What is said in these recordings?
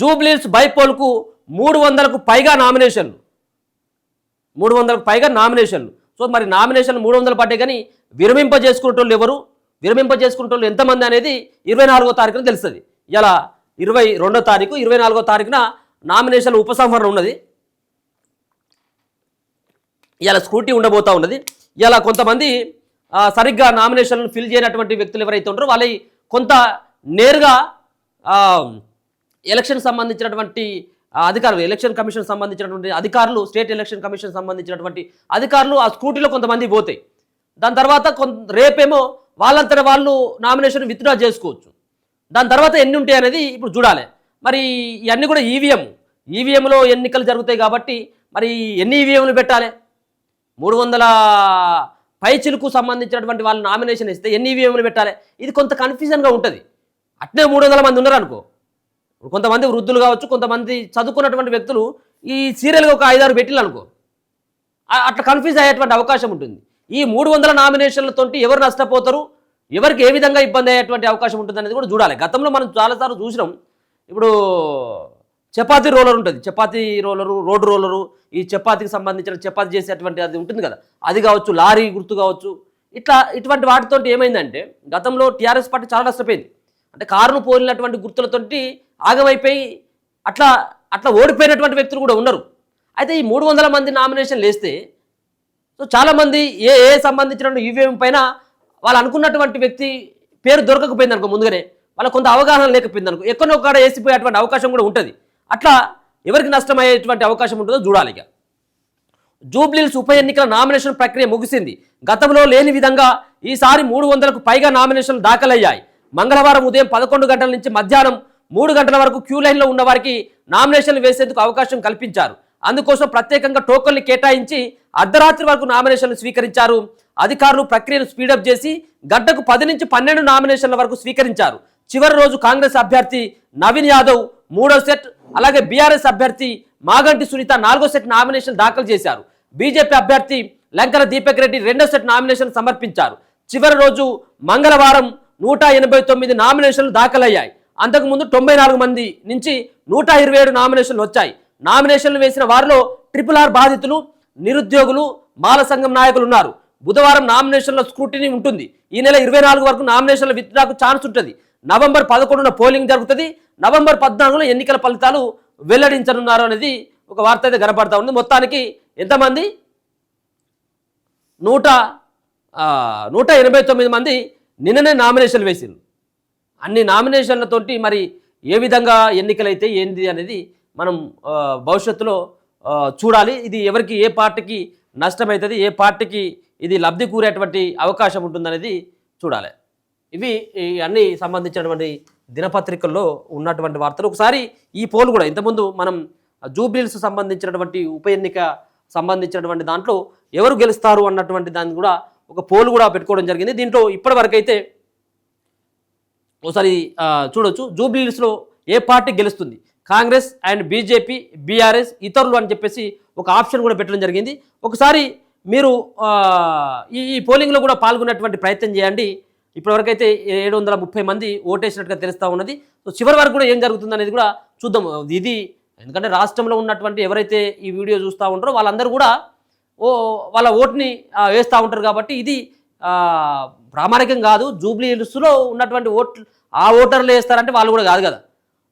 జూబ్లీహిల్స్ బైపోల్కు 300కు పైగా నామినేషన్లు 300కు పైగా నామినేషన్లు. సో మరి నామినేషన్లు 300 పడ్డాయి కానీ విరమింపజేసుకునేటోళ్ళు ఎవరు, విరమింపజేసుకునేటోళ్ళు ఎంతమంది అనేది 24వ తారీఖున తెలుస్తుంది. ఇలా 22వ తారీఖు 24వ తారీఖున నామినేషన్ల ఉపసంహరణ ఉన్నది. ఇలా స్క్రూటీ ఉండబోతూ ఉన్నది. ఇలా కొంతమంది సరిగ్గా నామినేషన్లను ఫిల్ చేయనటువంటి వ్యక్తులు ఎవరైతే ఉంటారో వాళ్ళ కొంత నేరుగా ఎలక్షన్ సంబంధించినటువంటి అధికారులు, ఎలక్షన్ కమిషన్ సంబంధించినటువంటి అధికారులు, స్టేట్ ఎలక్షన్ కమిషన్ సంబంధించినటువంటి అధికారులు ఆ స్క్రూటీలో కొంతమంది పోతాయి. దాని తర్వాత రేపేమో వాళ్ళంతట వాళ్ళు నామినేషన్ విత్డ్రా చేసుకోవచ్చు. దాని తర్వాత ఎన్ని ఉంటాయి అనేది ఇప్పుడు చూడాలి. మరి ఇవన్నీ కూడా ఈవీఎంలో ఎన్నికలు జరుగుతాయి కాబట్టి మరి ఎన్ని ఈవీఎంలు పెట్టాలి? 300 పైచిలకు సంబంధించినటువంటి వాళ్ళు నామినేషన్ ఇస్తే ఎన్ని ఈవీఎంలు పెట్టాలి? ఇది కొంత కన్ఫ్యూజన్గా ఉంటుంది. అట్నే 300 మంది ఉన్నారు అనుకో, కొంతమంది వృద్ధులు కావచ్చు, కొంతమంది చదువుకున్నటువంటి వ్యక్తులు ఈ సీరియల్గా ఒక 5-6 పెట్టిలు అనుకో, అట్లా కన్ఫ్యూజ్ అయ్యేటువంటి అవకాశం ఉంటుంది. ఈ 300 నామినేషన్లతో ఎవరు నష్టపోతారు, ఎవరికి ఏ విధంగా ఇబ్బంది అయ్యేటువంటి అవకాశం ఉంటుంది అనేది కూడా చూడాలి. గతంలో మనం చాలాసార్లు చూసినాం. ఇప్పుడు చపాతీ రోలర్ ఉంటుంది, చపాతీ రోలరు, రోడ్డు రోలరు, ఈ చపాతీకి సంబంధించిన చపాతీ చేసేటువంటి అది ఉంటుంది కదా, అది కావచ్చు, లారీ గుర్తు కావచ్చు, ఇటువంటి వాటితో ఏమైందంటే గతంలో టీఆర్ఎస్ పార్టీ చాలా నష్టపోయింది. అంటే కారును పోలినటువంటి గుర్తులతోటి ఆగమైపోయి అట్లా ఓడిపోయినటువంటి వ్యక్తులు కూడా ఉన్నారు. అయితే ఈ 300 మంది నామినేషన్లు వేస్తే సో చాలామంది ఏ సంబంధించిన ఈవీఎం పైన వాళ్ళు అనుకున్నటువంటి వ్యక్తి పేరు దొరకకపోయింది అనుకో, ముందుగానే వాళ్ళకు కొంత అవగాహన లేకపోయింది అనుకో, ఎక్కడో ఒకడ వేసిపోయేటువంటి అవకాశం కూడా ఉంటుంది. అట్లా ఎవరికి నష్టమయ్యేటువంటి అవకాశం ఉంటుందో చూడాలి. ఇక జూబ్లీహిల్స్ ఉప ఎన్నికల నామినేషన్ ప్రక్రియ ముగిసింది. గతంలో లేని విధంగా ఈసారి 300కు పైగా నామినేషన్లు దాఖలయ్యాయి. మంగళవారం ఉదయం 11 గంటల నుంచి మధ్యాహ్నం 3 గంటల వరకు క్యూ లైన్లో ఉన్న వారికి నామినేషన్లు వేసేందుకు అవకాశం కల్పించారు. అందుకోసం ప్రత్యేకంగా టోకన్లు కేటాయించి అర్ధరాత్రి వరకు నామినేషన్లు స్వీకరించారు. అధికారులు ప్రక్రియను స్పీడప్ చేసి గంటకు 10 నుంచి 12 నామినేషన్ల వరకు స్వీకరించారు. చివరి రోజు కాంగ్రెస్ అభ్యర్థి నవీన్ యాదవ్ 3వ సెట్, అలాగే బీఆర్ఎస్ అభ్యర్థి మాగంటి సునీత 4వ సెట్ నామినేషన్ దాఖలు చేశారు. బీజేపీ అభ్యర్థి లంకల దీపక్ రెడ్డి 2వ సెట్ నామినేషన్ సమర్పించారు. చివరి రోజు మంగళవారం 189 నామినేషన్లు దాఖలయ్యాయి. అంతకుముందు 94 మంది నుంచి 127 నామినేషన్లు వచ్చాయి. నామినేషన్లు వేసిన వారిలో RRR బాధితులు, నిరుద్యోగులు, మాల సంఘం నాయకులు ఉన్నారు. బుధవారం నామినేషన్ల స్క్రూటినీ ఉంటుంది. ఈ నెల 24 వరకు నామినేషన్ల విత్డ్రాకు ఛాన్స్ ఉంటుంది. నవంబర్ 11న పోలింగ్ జరుగుతుంది. నవంబర్ 14లో ఎన్నికల ఫలితాలు వెల్లడించనున్నారు అనేది ఒక వార్త అయితే కనపడతా ఉంది. మొత్తానికి ఎంతమంది 189 మంది నిన్ననే నామినేషన్లు వేసిండ్రు. అన్ని నామినేషన్లతోటి మరి ఏ విధంగా ఎన్నికలైతే ఏంది అనేది మనం భవిష్యత్తులో చూడాలి. ఇది ఎవరికి, ఏ పార్టీకి నష్టమవుతుంది, ఏ పార్టీకి ఇది లబ్ధి కూరేటువంటి అవకాశం ఉంటుందనేది చూడాలి. ఇవి అన్ని సంబంధించినటువంటి దినపత్రికల్లో ఉన్నటువంటి వార్తలు. ఒకసారి ఈ పోల్ కూడా ఇంతకుముందు మనం జూబ్లీహిల్స్ సంబంధించినటువంటి ఉప ఎన్నిక సంబంధించినటువంటి దాంట్లో ఎవరు గెలుస్తారు అన్నటువంటి దాన్ని కూడా ఒక పోల్ కూడా పెట్టుకోవడం జరిగింది. దీంట్లో ఇప్పటివరకు అయితే ఒకసారి చూడొచ్చు, జూబ్లీహిల్స్లో ఏ పార్టీ గెలుస్తుంది, కాంగ్రెస్ అండ్ బీజేపీ, బీఆర్ఎస్, ఇతరులు అని చెప్పేసి ఒక ఆప్షన్ కూడా పెట్టడం జరిగింది. ఒకసారి మీరు ఈ పోలింగ్లో కూడా పాల్గొనేటువంటి ప్రయత్నం చేయండి. ఇప్పటివరకు అయితే 730 మంది ఓటేసినట్టుగా తెలుస్తూ ఉన్నది. సో చివరి వరకు కూడా ఏం జరుగుతుంది అనేది కూడా చూద్దాం. ఇది ఎందుకంటే రాష్ట్రంలో ఉన్నటువంటి ఎవరైతే ఈ వీడియో చూస్తూ ఉంటారో వాళ్ళందరూ కూడా వాళ్ళ ఓటుని వేస్తూ ఉంటారు కాబట్టి ఇది ప్రామాణికం కాదు. జూబ్లీహిల్స్లో ఉన్నటువంటి ఆ ఓటర్లు వేస్తారంటే వాళ్ళు కూడా కాదు కదా.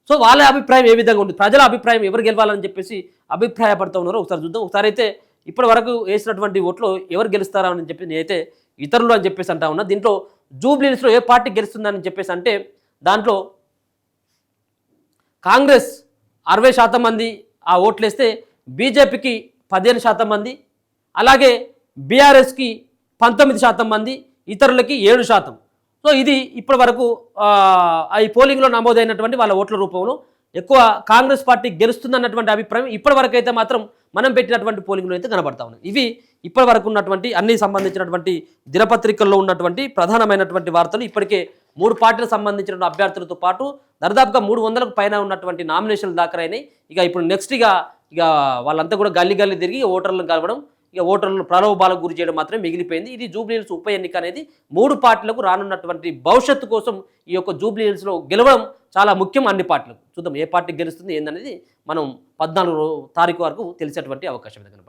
సో వాళ్ళ అభిప్రాయం ఏ విధంగా ఉంటుంది, ప్రజల అభిప్రాయం ఎవరు గెలవాలని చెప్పేసి అభిప్రాయపడుతూ ఉన్నారో ఒకసారి చూద్దాం. ఒకసారి అయితే ఇప్పటి వరకు వేసినటువంటి ఓట్లు ఎవరు గెలుస్తారా అని చెప్పి నేనైతే ఇతరులు అని చెప్పేసి అంటా ఉన్నా. దీంట్లో జూబ్లీహిల్స్లో ఏ పార్టీ గెలుస్తుందని చెప్పేసి అంటే దాంట్లో కాంగ్రెస్ 60% మంది ఆ ఓట్లు వేస్తే బీజేపీకి 15% మంది, అలాగే బీఆర్ఎస్కి 19% మంది, ఇతరులకి 7%. సో ఇది ఇప్పటి వరకు ఈ పోలింగ్లో నమోదైనటువంటి వాళ్ళ ఓట్ల రూపంలో ఎక్కువ కాంగ్రెస్ పార్టీ గెలుస్తుందన్నటువంటి అభిప్రాయం ఇప్పటి వరకు అయితే మాత్రం మనం పెట్టినటువంటి పోలింగ్లో అయితే కనబడతా ఉన్నాయి. ఇవి ఇప్పటి వరకు ఉన్నటువంటి అన్ని సంబంధించినటువంటి దినపత్రికల్లో ఉన్నటువంటి ప్రధానమైనటువంటి వార్తలు. ఇప్పటికే 3 పార్టీలకు సంబంధించిన అభ్యర్థులతో పాటు దాదాపుగా 300కు పైన ఉన్నటువంటి నామినేషన్లు దాఖలైనాయి. ఇక ఇప్పుడు నెక్స్ట్ ఇక వాళ్ళంతా కూడా గల్లీ తిరిగి ఓటర్లను కలవడం, ఇక ఓటర్లను ప్రలోభాలకు గురి చేయడం మాత్రమే మిగిలిపోయింది. ఇది జూబ్లీహిల్స్ ఉప ఎన్నిక అనేది 3 పార్టీలకు రానున్నటువంటి భవిష్యత్తు కోసం ఈ యొక్క జూబ్లీహిల్స్లో గెలవడం చాలా ముఖ్యం అన్ని పార్టీలకు. చూద్దాం ఏ పార్టీ గెలుస్తుంది ఏందనేది మనం 14 తారీఖు వరకు తెలిసేటువంటి అవకాశం కనపడుతుంది.